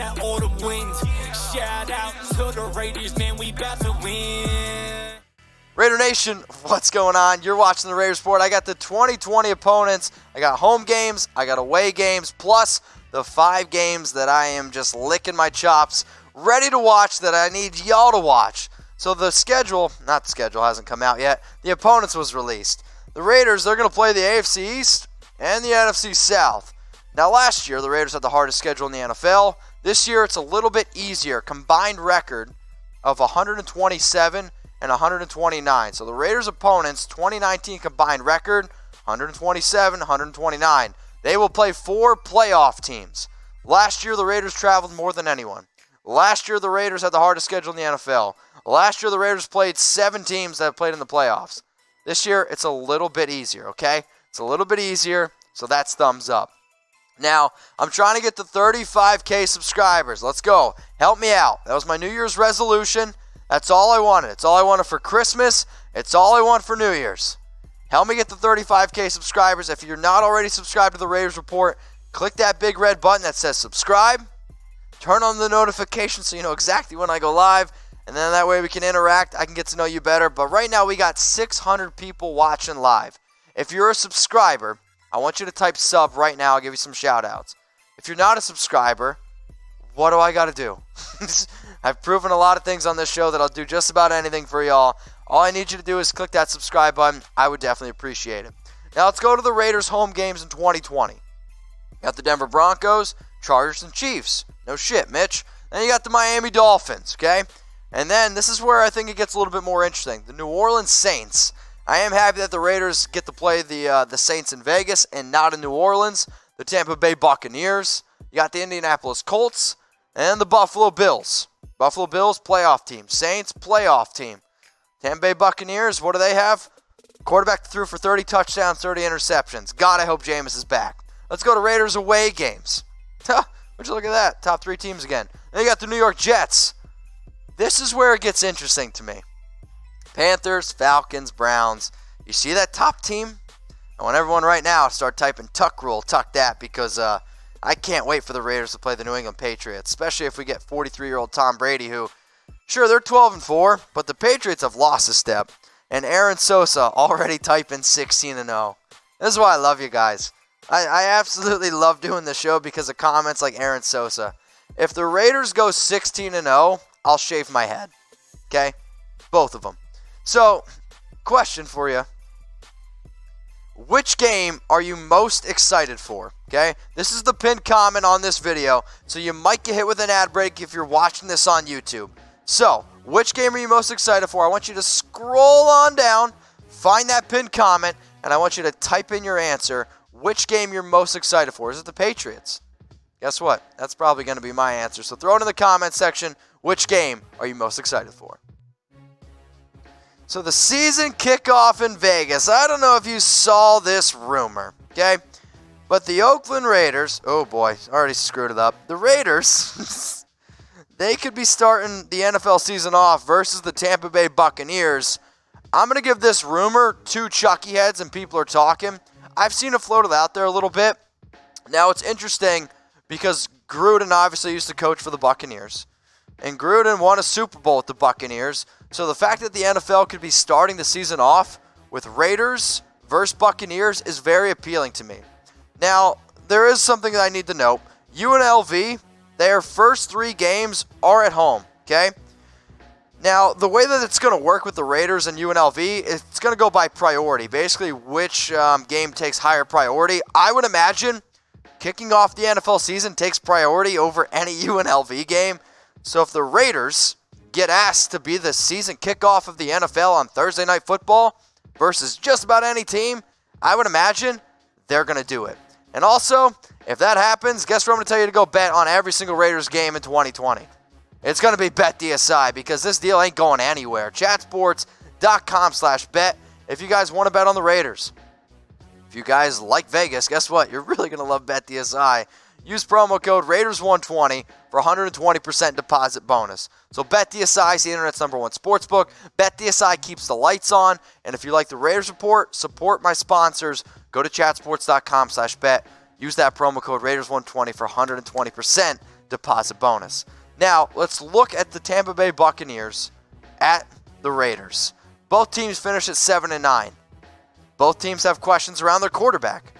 that autumn wind. Shout out to the Raiders, man, we about to win. Raider Nation, what's going on? You're watching the Raiders Report. I got the 2020 opponents. I got home games. I got away games, plus the 5 games that I am just licking my chops, ready to watch, that I need y'all to watch. So the schedule, not the schedule, hasn't come out yet. The opponents was released. The Raiders, they're going to play the AFC East and the NFC South. Now, last year, the Raiders had the hardest schedule in the NFL. This year, it's a little bit easier. Combined record of 127 and 129. So the Raiders' opponents, 2019 combined record, 127, 129. They will play 4 playoff teams. Last year, the Raiders traveled more than anyone. Last year, the Raiders had the hardest schedule in the NFL. Last year, the Raiders played 7 teams that have played in the playoffs. This year, it's a little bit easier, okay? It's a little bit easier, so that's thumbs up. Now, I'm trying to get to 35K subscribers. Let's go. Help me out. That was my New Year's resolution. That's all I wanted. It's all I wanted for Christmas. It's all I want for New Year's. Help me get to 35K subscribers. If you're not already subscribed to the Raiders Report, click that big red button that says subscribe. Turn on the notifications so you know exactly when I go live. And then that way we can interact. I can get to know you better. But right now we got 600 people watching live. If you're a subscriber, I want you to type sub right now. I'll give you some shout outs. If you're not a subscriber, what do I got to do? I've proven a lot of things on this show that I'll do just about anything for y'all. All I need you to do is click that subscribe button. I would definitely appreciate it. Now let's go to the Raiders' home games in 2020. You got the Denver Broncos, Chargers, and Chiefs. No shit, Mitch. Then you got the Miami Dolphins, okay? And then this is where I think it gets a little bit more interesting. The New Orleans Saints. I am happy that the Raiders get to play the Saints in Vegas and not in New Orleans. The Tampa Bay Buccaneers. You got the Indianapolis Colts and the Buffalo Bills. Buffalo Bills, playoff team. Saints, playoff team. Tampa Bay Buccaneers, what do they have? Quarterback threw for 30 touchdowns, 30 interceptions. God, I hope Jameis is back. Let's go to Raiders away games. Would you look at that? Top 3 teams again. Then you got the New York Jets. This is where it gets interesting to me. Panthers, Falcons, Browns. You see that top team? I want everyone right now to start typing tuck rule, tuck that, because I can't wait for the Raiders to play the New England Patriots, especially if we get 43-year-old Tom Brady, who, sure, they're 12-4, but the Patriots have lost a step. And Aaron Sosa already typing 16-0. This is why I love you guys. I absolutely love doing the show because of comments like Aaron Sosa. If the Raiders go 16-0, I'll shave my head. Okay? Both of them. So, question for you. Which game are you most excited for? Okay? This is the pinned comment on this video, so you might get hit with an ad break if you're watching this on YouTube. So, which game are you most excited for? I want you to scroll on down, find that pinned comment, and I want you to type in your answer. Which game you're most excited for? Is it the Patriots? Guess what? That's probably going to be my answer. So throw it in the comment section. Which game are you most excited for? So the season kickoff in Vegas. I don't know if you saw this rumor, okay? But the Oakland Raiders, oh boy, already screwed it up. The Raiders, they could be starting the NFL season off versus the Tampa Bay Buccaneers. I'm going to give this rumor 2 Chucky heads and people are talking. I've seen it floated out there a little bit. Now it's interesting because Gruden obviously used to coach for the Buccaneers. And Gruden won a Super Bowl with the Buccaneers. So the fact that the NFL could be starting the season off with Raiders versus Buccaneers is very appealing to me. Now, there is something that I need to note. UNLV, their first 3 games are at home, okay? Now, the way that it's going to work with the Raiders and UNLV, it's going to go by priority. Basically, which game takes higher priority. I would imagine kicking off the NFL season takes priority over any UNLV game. So if the Raiders get asked to be the season kickoff of the NFL on Thursday Night Football versus just about any team, I would imagine they're going to do it. And also, if that happens, guess what I'm going to tell you to go bet on every single Raiders game in 2020. It's going to be BetDSI because this deal ain't going anywhere. Chatsports.com/bet if you guys want to bet on the Raiders. If you guys like Vegas, guess what? You're really going to love BetDSI. Use promo code Raiders120 for 120% deposit bonus. So BetDSI is the internet's #1 sportsbook. BetDSI keeps the lights on. And if you like the Raiders Report, support my sponsors. Go to chatsports.com/bet. Use that promo code Raiders120 for 120% deposit bonus. Now, let's look at the Tampa Bay Buccaneers at the Raiders. Both teams finished at 7-9. Both teams have questions around their quarterback.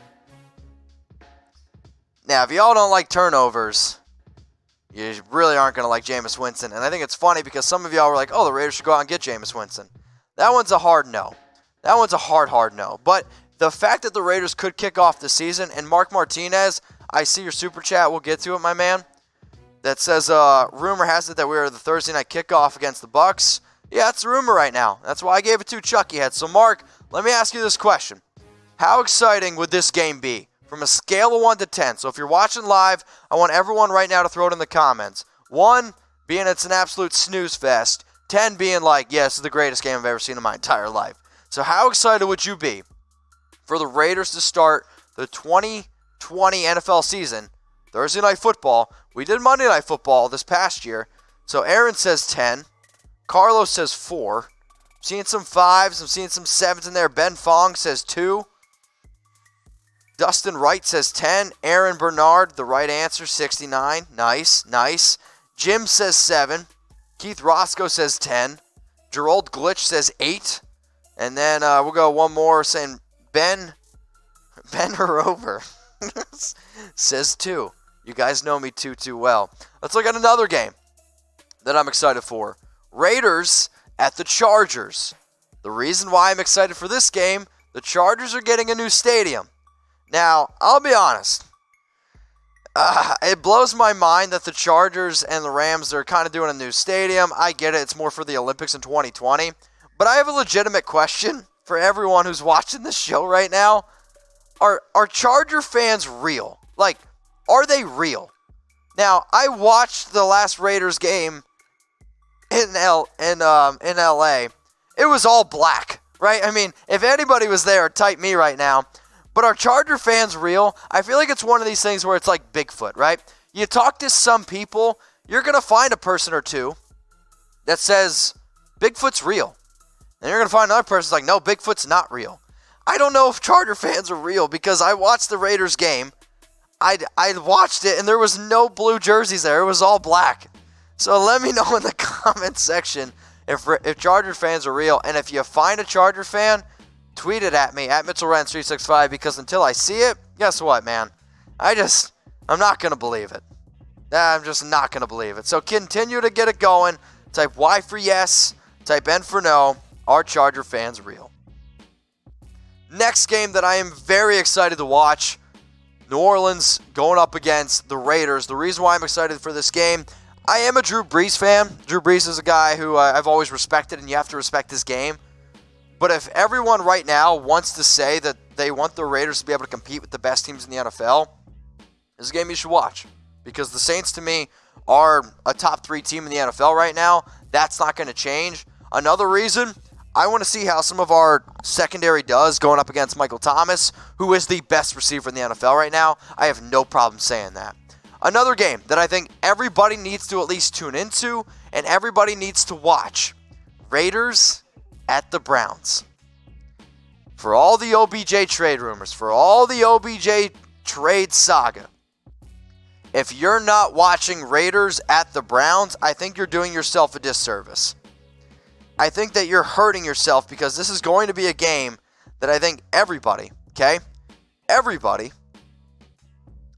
Now, if y'all don't like turnovers, you really aren't going to like Jameis Winston. And I think it's funny because some of y'all were like, oh, the Raiders should go out and get Jameis Winston. That one's a hard no. That one's a hard no. But the fact that the Raiders could kick off the season, and Mark Martinez, I see your super chat, we'll get to it, my man, that says, rumor has it that we are the Thursday night kickoff against the Bucs. Yeah, that's the rumor right now. That's why I gave it to Chucky Head. So, Mark, let me ask you this question. How exciting would this game be? From a scale of 1 to 10. So if you're watching live, I want everyone right now to throw it in the comments. 1 being it's an absolute snooze fest. 10 being like, yeah, this is the greatest game I've ever seen in my entire life. So how excited would you be for the Raiders to start the 2020 NFL season, Thursday Night Football? We did Monday Night Football this past year. So Aaron says 10. Carlos says 4. I'm seeing some 5s. I'm seeing some 7s in there. Ben Fong says 2. Dustin Wright says 10. Aaron Bernard, the right answer, 69. Nice. Jim says 7. Keith Roscoe says 10. Gerald Glitch says 8. And then we'll go one more saying Ben Herover says 2. You guys know me too well. Let's look at another game that I'm excited for. Raiders at the Chargers. The reason why I'm excited for this game, the Chargers are getting a new stadium. Now, I'll be honest. It blows my mind that the Chargers and the Rams are kind of doing a new stadium. I get it. It's more for the Olympics in 2020. But I have a legitimate question for everyone who's watching this show right now. Are Charger fans real? Like, are they real? Now, I watched the last Raiders game in LA. It was all black, right? I mean, if anybody was there, type me right now. But are Charger fans real? I feel like it's one of these things where it's like Bigfoot, right? You talk to some people, you're going to find a person or two that says Bigfoot's real. And you're going to find another person like, no, Bigfoot's not real. I don't know if Charger fans are real because I watched the Raiders game. I watched it and there was no blue jerseys there. It was all black. So let me know in the comments section if Charger fans are real. And if you find a Charger fan, tweet it at me, at Mitchell Renz 365, because until I see it, guess what, man? I'm not going to believe it. I'm just not going to believe it. So continue to get it going. Type Y for yes. Type N for no. Are Charger fans real? Next game that I am very excited to watch, New Orleans going up against the Raiders. The reason why I'm excited for this game, I am a Drew Brees fan. Drew Brees is a guy who I've always respected, and you have to respect his game. But if everyone right now wants to say that they want the Raiders to be able to compete with the best teams in the NFL, this is a game you should watch. Because the Saints, to me, are a top 3 team in the NFL right now. That's not going to change. Another reason, I want to see how some of our secondary does going up against Michael Thomas, who is the best receiver in the NFL right now. I have no problem saying that. Another game that I think everybody needs to at least tune into and everybody needs to watch. Raiders at the Browns. For all the OBJ trade rumors, for all the OBJ trade saga, if you're not watching Raiders at the Browns, I think you're doing yourself a disservice. I think that you're hurting yourself because this is going to be a game that I think everybody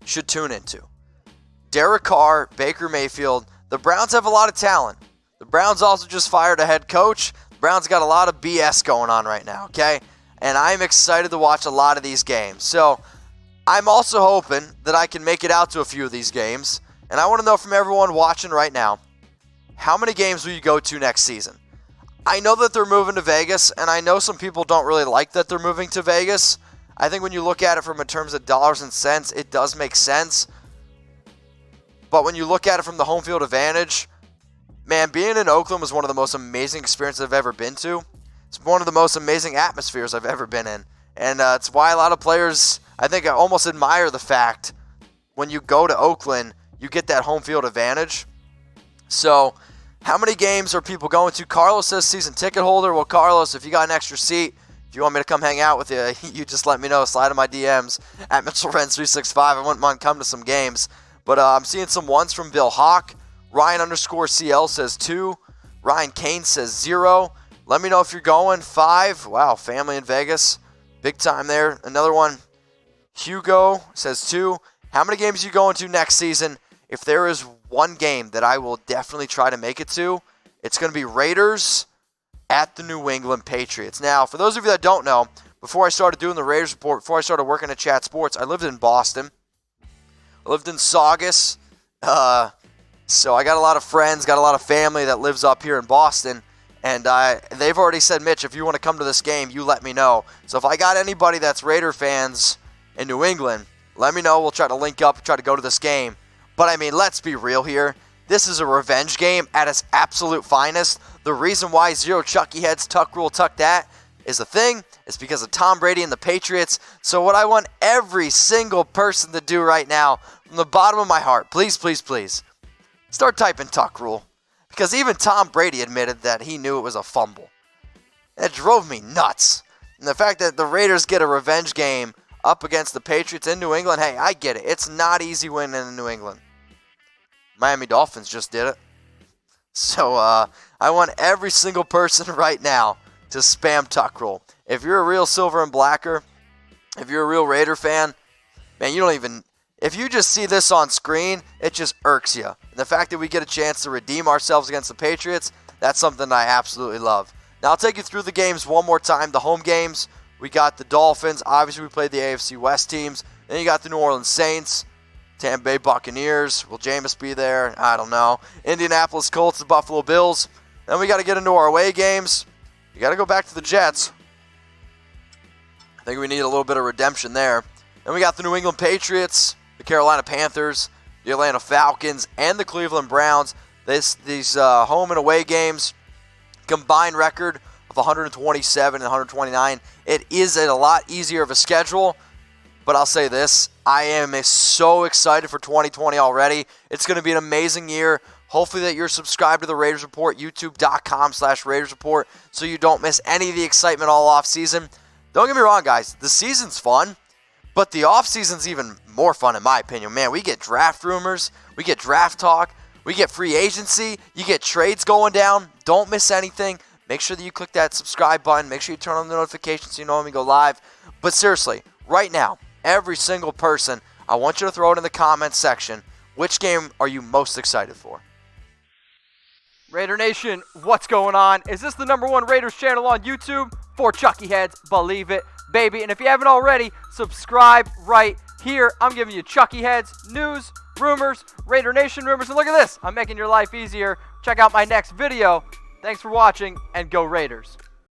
should tune into. Derek Carr, Baker Mayfield, the Browns have a lot of talent. The Browns also just fired a head coach. Browns got a lot of BS going on right now, okay? And I'm excited to watch a lot of these games. So I'm also hoping that I can make it out to a few of these games. And I want to know from everyone watching right now, how many games will you go to next season? I know that they're moving to Vegas, and I know some people don't really like that they're moving to Vegas. I think when you look at it from in terms of dollars and cents, it does make sense. But when you look at it from the home field advantage, man, being in Oakland was one of the most amazing experiences I've ever been to. It's one of the most amazing atmospheres I've ever been in. And it's why a lot of players, I think, almost admire the fact when you go to Oakland, you get that home field advantage. So how many games are people going to? Carlos says season ticket holder. Well, Carlos, if you got an extra seat, if you want me to come hang out with you, you just let me know. Slide in my DMs at Mitchell Renz 365. I wouldn't mind coming to some games. But I'm seeing some ones from Bill Hawk. Ryan_CL says 2. Ryan Kane says 0. Let me know if you're going. 5. Wow, family in Vegas. Big time there. Another one. Hugo says 2. How many games are you going to next season? If there is one game that I will definitely try to make it to, it's going to be Raiders at the New England Patriots. Now, for those of you that don't know, before I started doing the Raiders report, before I started working at Chat Sports, I lived in Boston. I lived in Saugus. So I got a lot of friends, got a lot of family that lives up here in Boston. And they've already said, Mitch, if you want to come to this game, you let me know. So if I got anybody that's Raider fans in New England, let me know. We'll try to link up, try to go to this game. But, I mean, let's be real here. This is a revenge game at its absolute finest. The reason why Zero Chucky Heads, Tuck Rule, Tuck That is a thing is because of Tom Brady and the Patriots. So what I want every single person to do right now, from the bottom of my heart, please, please, please, start typing Tuck Rule. Because even Tom Brady admitted that he knew it was a fumble. It drove me nuts. And the fact that the Raiders get a revenge game up against the Patriots in New England, hey, I get it. It's not easy winning in New England. Miami Dolphins just did it. So I want every single person right now to spam Tuck Rule. If you're a real silver and blacker, if you're a real Raider fan, man, you don't even... If you just see this on screen, it just irks you. And the fact that we get a chance to redeem ourselves against the Patriots, that's something I absolutely love. Now, I'll take you through the games one more time. The home games, we got the Dolphins. Obviously, we played the AFC West teams. Then you got the New Orleans Saints, Tampa Bay Buccaneers. Will Jameis be there? I don't know. Indianapolis Colts, the Buffalo Bills. Then we got to get into our away games. You got to go back to the Jets. I think we need a little bit of redemption there. Then we got the New England Patriots, the Carolina Panthers, the Atlanta Falcons, and the Cleveland Browns. These home and away games, combined record of 127 and 129. It is a lot easier of a schedule, but I'll say this. I am so excited for 2020 already. It's going to be an amazing year. Hopefully that you're subscribed to the Raiders Report, youtube.com/Raiders Report, so you don't miss any of the excitement all off season. Don't get me wrong, guys. The season's fun. But the offseason's even more fun, in my opinion. Man, we get draft rumors. We get draft talk. We get free agency. You get trades going down. Don't miss anything. Make sure that you click that subscribe button. Make sure you turn on the notifications so you know when we go live. But seriously, right now, every single person, I want you to throw it in the comments section. Which game are you most excited for? Raider Nation, what's going on? Is this the #1 Raiders channel on YouTube? For Chucky Heads, believe it, baby. And if you haven't already, subscribe right here. I'm giving you Chucky Heads, news, rumors, Raider Nation rumors. And look at this. I'm making your life easier. Check out my next video. Thanks for watching, and go Raiders.